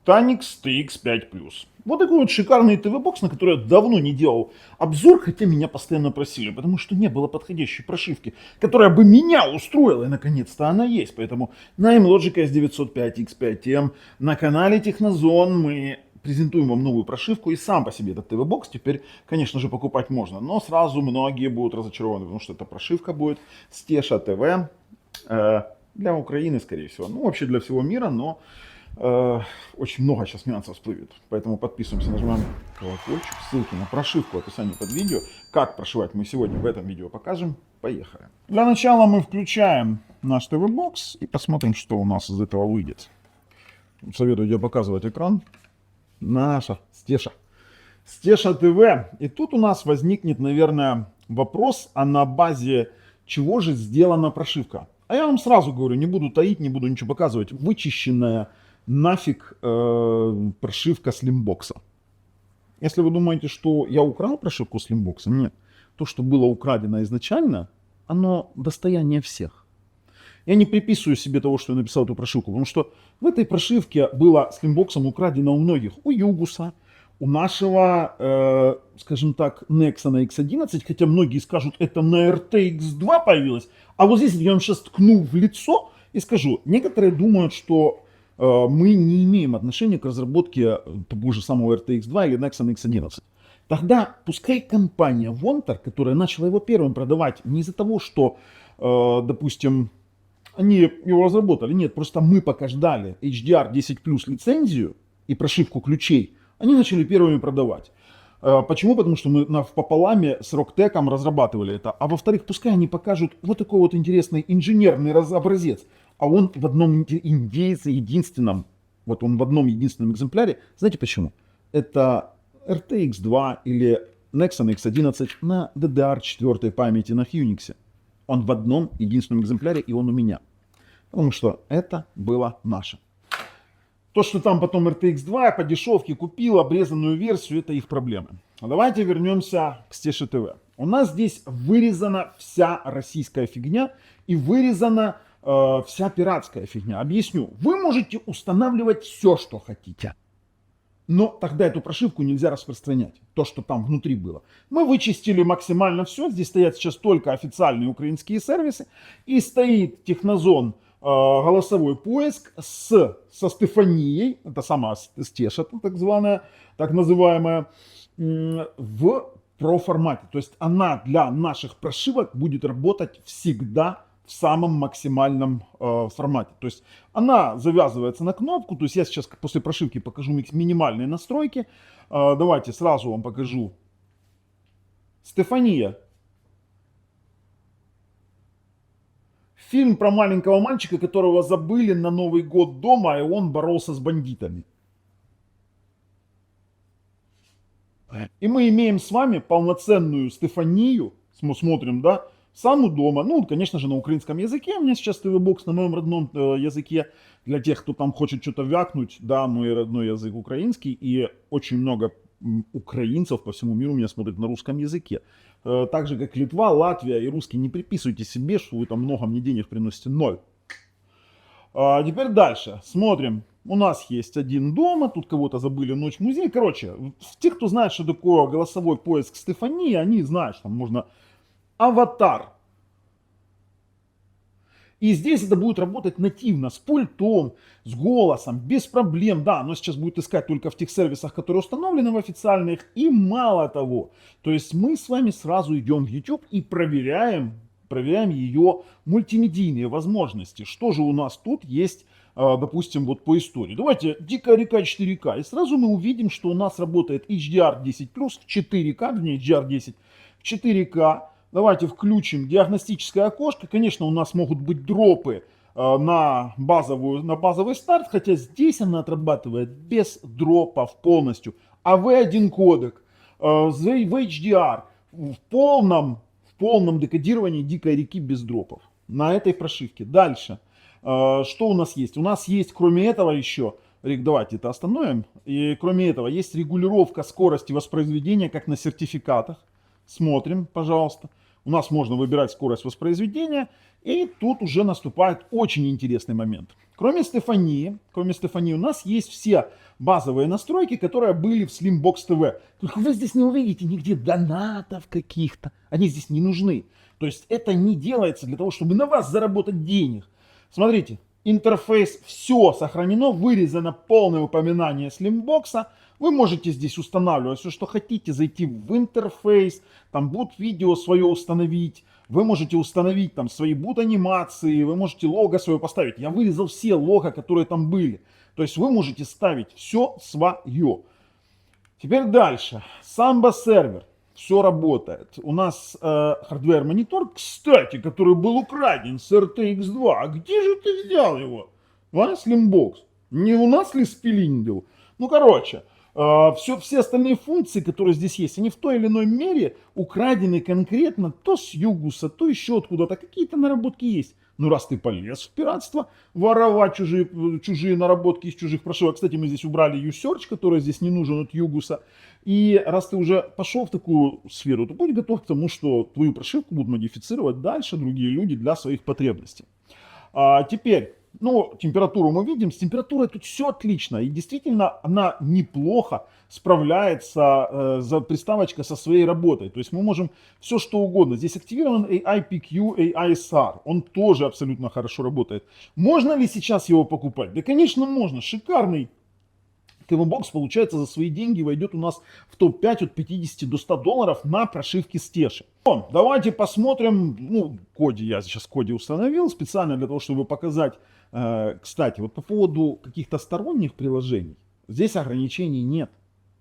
Tanix TX5+. Вот такой вот шикарный ТВ-бокс, на который я давно не делал обзор, хотя меня постоянно просили, потому что не было подходящей прошивки, которая бы меня устроила, и наконец-то она есть. Поэтому на Amlogic S905 X5M на канале Технозон мы презентуем вам новую прошивку, и сам по себе этот ТВ-бокс теперь, конечно же, покупать можно, но сразу многие будут разочарованы, потому что эта прошивка будет с Теша ТВ для Украины, скорее всего, ну вообще для всего мира, но очень много сейчас нюансов всплывет. Поэтому подписываемся, нажимаем колокольчик, ссылки на прошивку в описании под видео. Как прошивать мы сегодня в этом видео покажем. Поехали. Для начала мы включаем наш ТВ-бокс и посмотрим, что у нас из этого выйдет. Советую тебе показывать экран. Наша Стеша. Стеша ТВ. И тут у нас возникнет, наверное, вопрос, а на базе чего же сделана прошивка. А я вам сразу говорю, не буду таить, не буду ничего показывать. Вычищенная нафиг прошивка Slimbox. Если вы думаете, что я украл прошивку Slimbox, нет. То, что было украдено изначально, оно достояние всех. Я не приписываю себе того, что я написал эту прошивку, потому что в этой прошивке было Slimbox украдено у многих. У Югуса, у нашего, скажем так, Nexon X11, хотя многие скажут, это на RTX 2 появилось. А вот здесь я вам сейчас ткну в лицо и скажу, некоторые думают, что мы не имеем отношения к разработке того же самого RTX 2 или Nexon X11. Тогда пускай компания Vontar, которая начала его первым продавать, не из-за того, что, допустим, они его разработали, нет, просто мы пока ждали HDR10 Plus лицензию и прошивку ключей, они начали первыми продавать. Почему? Потому что мы в пополаме с Rocktech разрабатывали это. А во-вторых, пускай они покажут вот такой вот интересный инженерный образец. А он в одном единственном, вот он в одном единственном экземпляре. Знаете почему? Это RTX 2 или Nexon X11 на DDR4 памяти на Unix. Он в одном единственном экземпляре, и он у меня. Потому что это было наше. То, что там потом RTX 2 по дешевке купил обрезанную версию, это их проблемы. А давайте вернемся к Стеше ТВ. У нас здесь вырезана вся российская фигня и вырезана вся пиратская фигня. Объясню. Вы можете устанавливать все, что хотите. Но тогда эту прошивку нельзя распространять. То, что там внутри было. Мы вычистили максимально все. Здесь стоят сейчас только официальные украинские сервисы. И стоит Технозон голосовой поиск со Стефанией. Это сама Стеша, так называемая, в Pro формате. То есть она для наших прошивок будет работать всегда в самом максимальном формате. То есть она завязывается на кнопку. То есть я сейчас после прошивки покажу минимальные настройки. Давайте сразу вам покажу. Стефания. Фильм про маленького мальчика, которого забыли на Новый год дома, и он боролся с бандитами. И мы имеем с вами полноценную Стефанию. Смотрим, да? Сам дома, ну, конечно же, на украинском языке. У меня сейчас ТВ-бокс на моем родном языке. Для тех, кто там хочет что-то вякнуть, да, мой родной язык украинский. И очень много украинцев по всему миру меня смотрят на русском языке. Так же, как Литва, Латвия и русские. Не приписывайте себе, что вы там много мне денег приносите. Ноль. Теперь дальше. Смотрим. У нас есть один дома. Тут кого-то забыли в ночь в музее. Короче, те, кто знает, что такое голосовой поиск Стефании, они знают, что там можно... Аватар. И здесь это будет работать нативно, с пультом, с голосом, без проблем. Да, оно сейчас будет искать только в тех сервисах, которые установлены в официальных. И мало того, то есть мы с вами сразу идем в YouTube и проверяем ее мультимедийные возможности. Что же у нас тут есть, допустим, вот по истории. Давайте Дикая река 4К. И сразу мы увидим, что у нас работает HDR10+, в 4К, вернее HDR10 в 4К. Давайте включим диагностическое окошко. Конечно, у нас могут быть дропы на базовый старт, хотя здесь она отрабатывает без дропов полностью. А V1 кодек в HDR в полном декодировании Дикой реки без дропов на этой прошивке. Дальше. Что у нас есть? У нас есть, кроме этого, еще... Давайте это остановим. И кроме этого, есть регулировка скорости воспроизведения, как на сертификатах. Смотрим, пожалуйста. у нас можно выбирать скорость воспроизведения, и тут уже наступает очень интересный момент. Кроме Стефании у нас есть все базовые настройки, которые были в Slimbox TV. Только вы здесь не увидите нигде донатов каких-то, они здесь не нужны. То есть это не делается для того, чтобы на вас заработать денег. Смотрите, интерфейс, все сохранено, вырезано полное упоминание Slimbox. Вы можете здесь устанавливать все, что хотите, зайти в интерфейс, там будут видео свое установить, вы можете установить там свои будут анимации, вы можете лого свое поставить. Я вырезал все лого, которые там были. То есть вы можете ставить все свое. Теперь дальше. Samba сервер. Все работает. У нас hardware монитор, кстати, который был украден с RTX 2. А где же ты взял его? Slimbox. Не у нас ли спилиндил? Ну, короче. Все остальные функции, которые здесь есть, они в той или иной мере украдены конкретно то с Югуса, то еще откуда-то. Какие-то наработки есть. Ну, раз ты полез в пиратство, воровать чужие наработки из чужих прошивок. Кстати, мы здесь убрали U-Search, который здесь не нужен от Югуса. И раз ты уже пошел в такую сферу, то будь готов к тому, что твою прошивку будут модифицировать дальше другие люди для своих потребностей. Теперь... Ну, температуру мы видим, с температурой тут все отлично. И действительно, она неплохо справляется, приставочка со своей работой. То есть мы можем все что угодно. Здесь активирован AIPQ, AISR. Он тоже абсолютно хорошо работает. Можно ли сейчас его покупать? Да, конечно, можно. Шикарный TV-бокс, получается, за свои деньги войдет у нас в топ-5 от 50 до 100 долларов на прошивке Стеши. Давайте посмотрим. Ну, Коди, я сейчас Коди установил специально для того, чтобы показать. Кстати, вот по поводу каких-то сторонних приложений, здесь ограничений нет.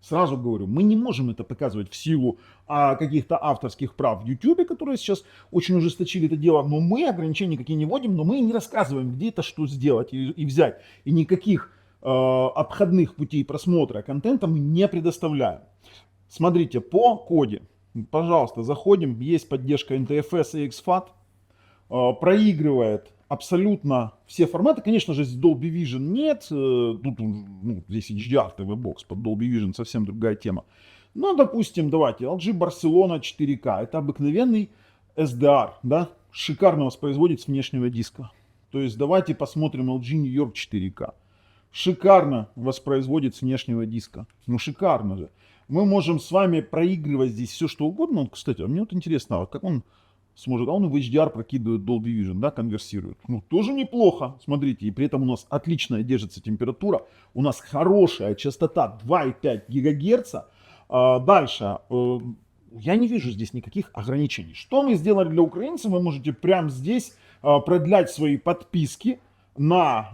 Сразу говорю, мы не можем это показывать в силу каких-то авторских прав в YouTube, которые сейчас очень ужесточили это дело. Но мы ограничений никакие не вводим, но мы не рассказываем, где это что сделать и взять. И никаких обходных путей просмотра контента мы не предоставляем. Смотрите, по Коди, пожалуйста, заходим, есть поддержка NTFS и XFAT, проигрывает абсолютно все форматы. Конечно же, здесь Dolby Vision нет, тут здесь HDR TV-бокс, под Dolby Vision совсем другая тема. Ну, допустим, давайте, LG Barcelona 4K, это обыкновенный SDR, да, шикарно воспроизводит с внешнего диска. То есть давайте посмотрим LG New York 4K. Шикарно воспроизводит с внешнего диска. Ну, шикарно же. Мы можем с вами проигрывать здесь все, что угодно. Вот, кстати, а мне вот интересно, а как он сможет? А он в HDR прокидывает Dolby Vision, да, конверсирует. Ну, тоже неплохо, смотрите. И при этом у нас отличная держится температура. У нас хорошая частота 2,5 ГГц. Дальше. Я не вижу здесь никаких ограничений. Что мы сделали для украинцев? Вы можете прямо здесь продлять свои подписки на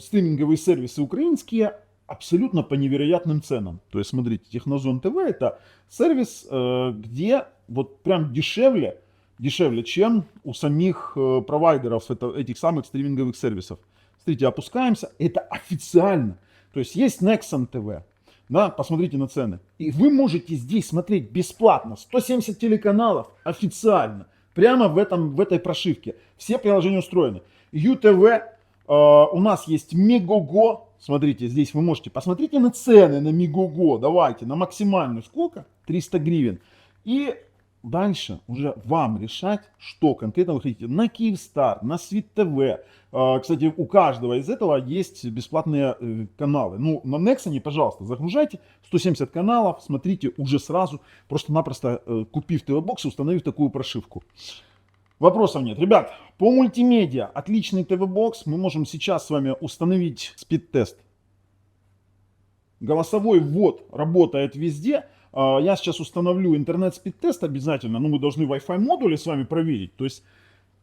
стриминговые сервисы украинские абсолютно по невероятным ценам. То есть, смотрите, Технозон ТВ это сервис, где вот прям дешевле, чем у самих провайдеров этих самых стриминговых сервисов. Смотрите, опускаемся, это официально. То есть есть Nexon TV, да, посмотрите на цены. И вы можете здесь смотреть бесплатно 170 телеканалов официально, прямо в этой прошивке. Все приложения устроены. ЮТВ, у нас есть Мегого. Смотрите, здесь вы можете, посмотрите на цены на Мегого, давайте, на максимальную, сколько? 300 гривен. И дальше уже вам решать, что конкретно вы хотите. На Киевстар, на Свит ТВ. Кстати, у каждого из этого есть бесплатные каналы. Ну, на Nexon, пожалуйста, загружайте 170 каналов, смотрите уже сразу, просто-напросто купив ТВ-бокс и установив такую прошивку. Вопросов нет. Ребят, по мультимедиа отличный ТВ-бокс. Мы можем сейчас с вами установить спид-тест. Голосовой ввод работает везде. Я сейчас установлю интернет-спид-тест обязательно. Но мы должны Wi-Fi модули с вами проверить. То есть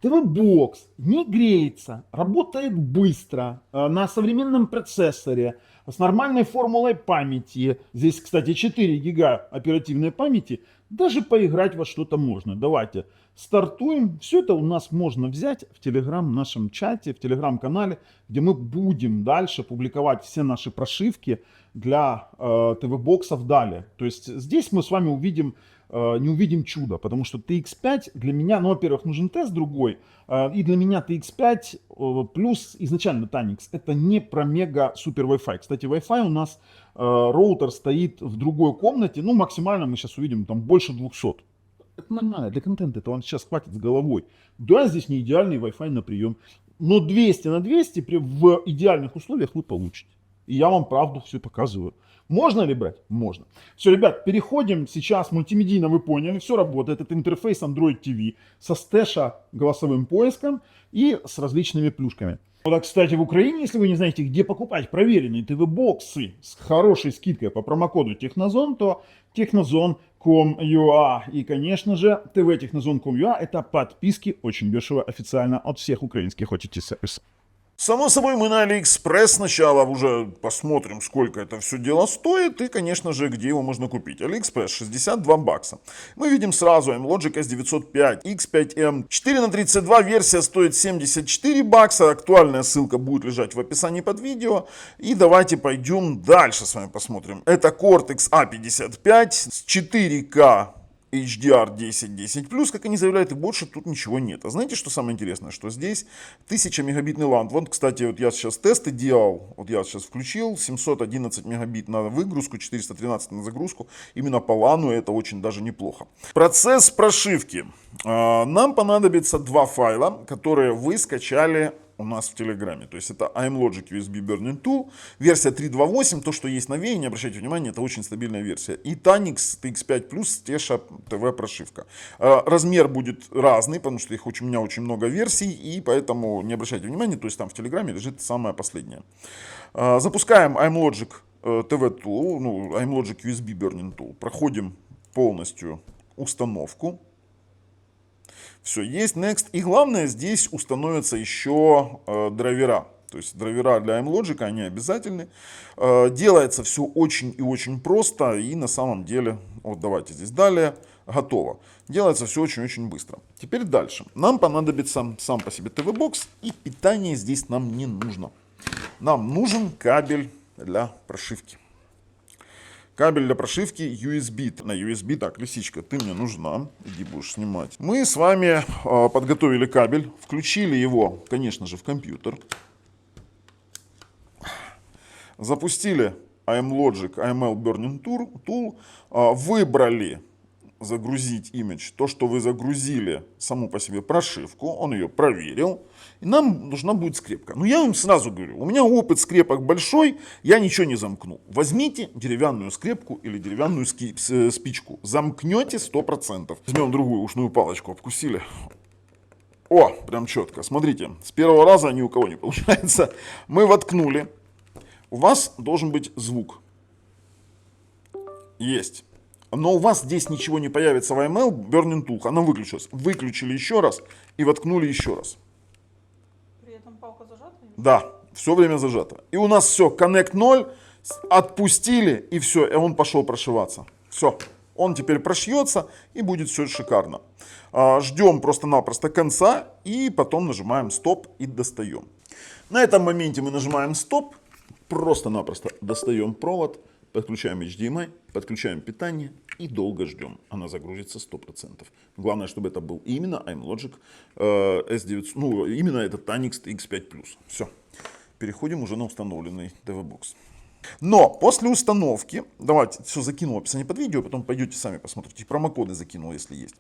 ТВ-бокс не греется, работает быстро, на современном процессоре, с нормальной формулой памяти. Здесь, кстати, 4 гига оперативной памяти. Даже поиграть во что-то можно. Давайте стартуем. Все это у нас можно взять в Telegram нашем чате, в Telegram-канале, где мы будем дальше публиковать все наши прошивки для ТВ-боксов далее. То есть здесь мы с вами не увидим чудо, потому что TX5 для меня, ну, во-первых, нужен тест другой, и для меня TX5 плюс изначально Tanix это не про мега-супер Wi-Fi. Кстати, Wi-Fi у нас роутер стоит в другой комнате, ну, максимально мы сейчас увидим там больше 200. Это нормально, для контента это он сейчас хватит с головой. Да, здесь не идеальный Wi-Fi на прием, но 200 на 200 в идеальных условиях вы получите. И я вам правду все показываю. Можно ли брать? Можно. Все, ребят, переходим сейчас мультимедийно, вы поняли, все работает. Это интерфейс Android TV со стэша голосовым поиском и с различными плюшками. Вот, а, кстати, в Украине, если вы не знаете, где покупать проверенные ТВ-боксы с хорошей скидкой по промокоду Технозон, то technozon.com.ua. И, конечно же, tvtechnozon.com.ua — это подписки очень дешево официально от всех украинских OTT-сервисов. Само собой, мы на AliExpress сначала уже посмотрим, сколько это все дело стоит и, конечно же, где его можно купить. AliExpress 62 бакса. Мы видим сразу iMlogic S905, X5M. 4х32 версия стоит 74 бакса. Актуальная ссылка будет лежать в описании под видео. И давайте пойдем дальше с вами посмотрим. Это Cortex A55 с 4К. HDR 1010+, как они заявляют, и больше тут ничего нет. А знаете, что самое интересное? Что здесь 1000 мегабитный LAN. Вот, кстати, вот я сейчас тесты делал, вот я сейчас включил, 711 мегабит на выгрузку, 413 на загрузку. Именно по LAN это очень даже неплохо. Процесс прошивки. Нам понадобится два файла, которые вы скачали у нас в Телеграме. То есть это iMlogic USB Burning Tool, версия 3.2.8, то, что есть новее, не обращайте внимания, это очень стабильная версия. И Tanix TX5 Plus Tesha TV прошивка. Размер будет разный, потому что у меня очень много версий, и поэтому не обращайте внимания, то есть там в Телеграме лежит самая последняя. Запускаем iMlogic TV Tool, iMlogic USB Burning Tool. Проходим полностью установку. Все, есть Next. И главное, здесь установятся еще драйвера. То есть драйвера для iMlogic, они обязательны. Делается все очень и очень просто. И на самом деле, вот давайте здесь далее, готово. Делается все очень-очень быстро. Теперь дальше. Нам понадобится сам по себе ТВ-бокс. И питание здесь нам не нужно. Нам нужен кабель для прошивки. Кабель для прошивки USB. На USB, так, лисичка, ты мне нужна. Иди будешь снимать. Мы с вами подготовили кабель. Включили его, конечно же, в компьютер. Запустили iMlogic AML Burning Tool. Выбрали загрузить image. То, что вы загрузили саму по себе прошивку. Он ее проверил. И нам нужна будет скрепка. Но я вам сразу говорю, у меня опыт скрепок большой, я ничего не замкну. Возьмите деревянную скрепку или деревянную спичку. Замкнете 100%. Возьмем другую ушную палочку, обкусили. О, прям четко. Смотрите, с первого раза ни у кого не получается. Мы воткнули. У вас должен быть звук. Есть. Но у вас здесь ничего не появится в AML Burning Tool. Она выключилась. Выключили еще раз и воткнули еще раз. Палка зажата? Да, все время зажато. И у нас все, Connect 0, отпустили, и все, и он пошел прошиваться. Все, он теперь прошьется, и будет все шикарно. Ждем просто-напросто конца, и потом нажимаем стоп и достаем. На этом моменте мы нажимаем стоп, просто-напросто достаем провод, подключаем HDMI, подключаем питание и долго ждем. Она загрузится 100%. Главное, чтобы это был именно iMlogic S9, именно этот Tanix X5+. Все. Переходим уже на установленный TV-бокс. Но после установки, давайте все закину в описании под видео, потом пойдете сами посмотрите, промокоды закинул, если есть.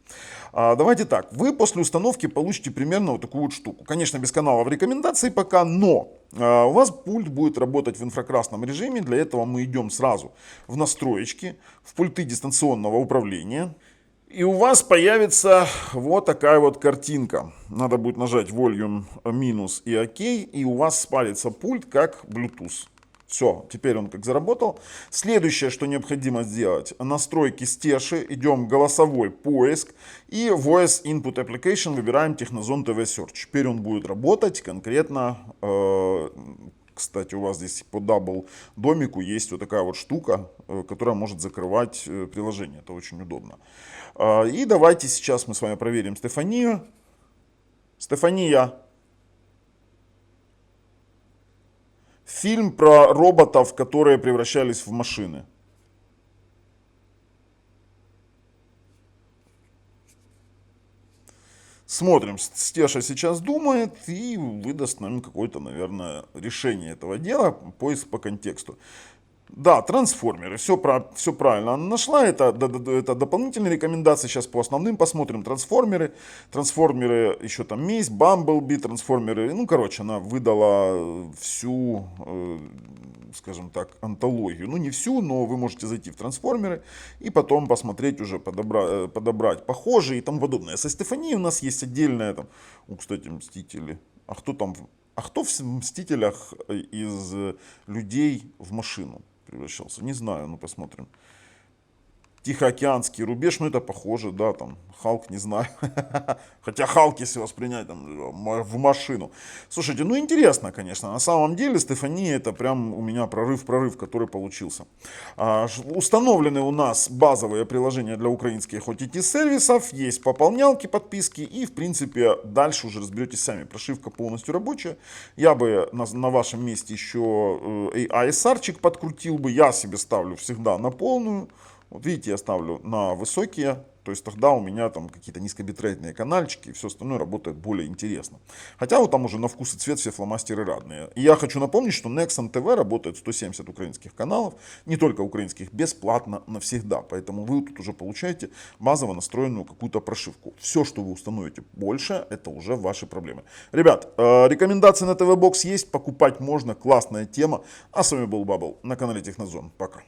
Давайте так, вы после установки получите примерно вот такую вот штуку. Конечно, без канала в рекомендации пока, но у вас пульт будет работать в инфракрасном режиме. Для этого мы идем сразу в настроечки, в пульты дистанционного управления. И у вас появится вот такая вот картинка. Надо будет нажать Volume минус и ОК, и у вас спалится пульт как Bluetooth. Все, теперь он как заработал. Следующее, что необходимо сделать, настройки стеши, идем голосовой поиск и Voice Input Application выбираем Technozon TV Search. Теперь он будет работать конкретно, кстати, у вас здесь по Double домику есть вот такая вот штука, которая может закрывать приложение, это очень удобно. И давайте сейчас мы с вами проверим Стефанию. Стефания. Фильм про роботов, которые превращались в машины. Смотрим, Стеша сейчас думает и выдаст нам какое-то, наверное, решение этого дела, поиск по контексту. Да, трансформеры, все правильно она нашла, это дополнительные рекомендации, сейчас по основным посмотрим. Трансформеры, еще там месть, Бамблби, трансформеры, ну короче, она выдала всю, скажем так, антологию. Ну не всю, но вы можете зайти в трансформеры и потом посмотреть уже, подобрать похожие и тому подобное. Со Стефанией у нас есть отдельная там, кстати, Мстители, а кто в Мстителях из людей в машину превращался? Не знаю, ну посмотрим. Тихоокеанский рубеж, ну это похоже, да, там, Халк, не знаю. Хотя Халк, если воспринять там, в машину. Слушайте, ну интересно, конечно. На самом деле, Стефания, это прям у меня прорыв, который получился. Установлены у нас базовые приложения для украинских OTT-сервисов. Есть пополнялки, подписки. И, в принципе, дальше уже разберетесь сами. Прошивка полностью рабочая. Я бы на вашем месте еще ASR-чик подкрутил бы. Я себе ставлю всегда на полную. Вот видите, я ставлю на высокие, то есть тогда у меня там какие-то низкобитрейтные канальчики и все остальное работает более интересно. Хотя вот там уже на вкус и цвет все фломастеры разные. И я хочу напомнить, что Nexon TV работает 170 украинских каналов, не только украинских, бесплатно навсегда. Поэтому вы тут уже получаете базово настроенную какую-то прошивку. Все, что вы установите больше, это уже ваши проблемы. Ребят, рекомендации на TV Box есть, покупать можно, классная тема. А с вами был Бабл на канале Технозон. Пока.